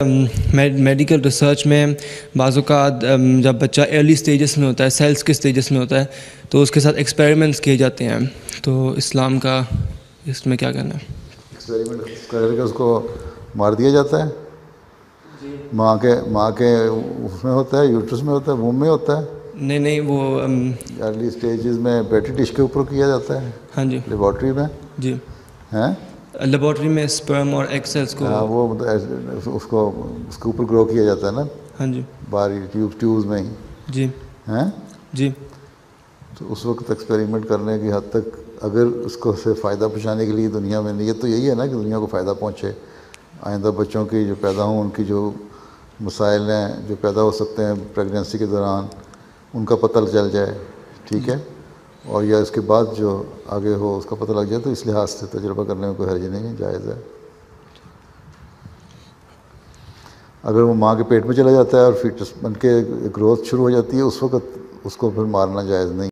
Medical research میں بعض اوقات جب بچہ ارلی سٹیجز میں ہوتا ہے، سیلس کے سٹیجز میں ہوتا ہے، تو اس کے ساتھ ایکسپیریمنٹس کیے جاتے ہیں. تو اسلام کا اس میں کیا کہنا ہے؟ ایکسپیریمنٹ کر کے اس کو مار دیا جاتا ہے. ماں کے اس میں ہوتا ہے، یوٹرس میں ہوتا ہے، ووم میں ہوتا ہے. نہیں وہ ارلی سٹیجز میں پیٹی ڈش کے اوپر کیا جاتا ہے. ہاں جی لیبارٹری میں جی ہیں، لیبارٹری میں اسپرم اور ایگ سیلس کو وہ اس کے اوپر گرو کیا جاتا ہے نا. ہاں جی باری ٹیوبز میں ہی جی ہیں. جی تو اس وقت ایکسپیریمنٹ کرنے کی حد تک اگر اس کو سے فائدہ پہنچانے کے لیے دنیا میں نیت تو یہی ہے نا کہ دنیا کو فائدہ پہنچے، آئندہ بچوں کی جو پیدا ہوں ان کی جو مسائل ہیں جو پیدا ہو سکتے ہیں پریگنینسی کے دوران ان کا پتہ چل جائے، ٹھیک ہے، اور یا اس کے بعد جو آگے ہو اس کا پتہ لگ جائے، تو اس لحاظ سے تجربہ کرنے میں کوئی حرج نہیں ہے، جائز ہے. اگر وہ ماں کے پیٹ میں چلا جاتا ہے اور فیٹس بن کے گروتھ شروع ہو جاتی ہے، اس وقت اس کو پھر مارنا جائز نہیں.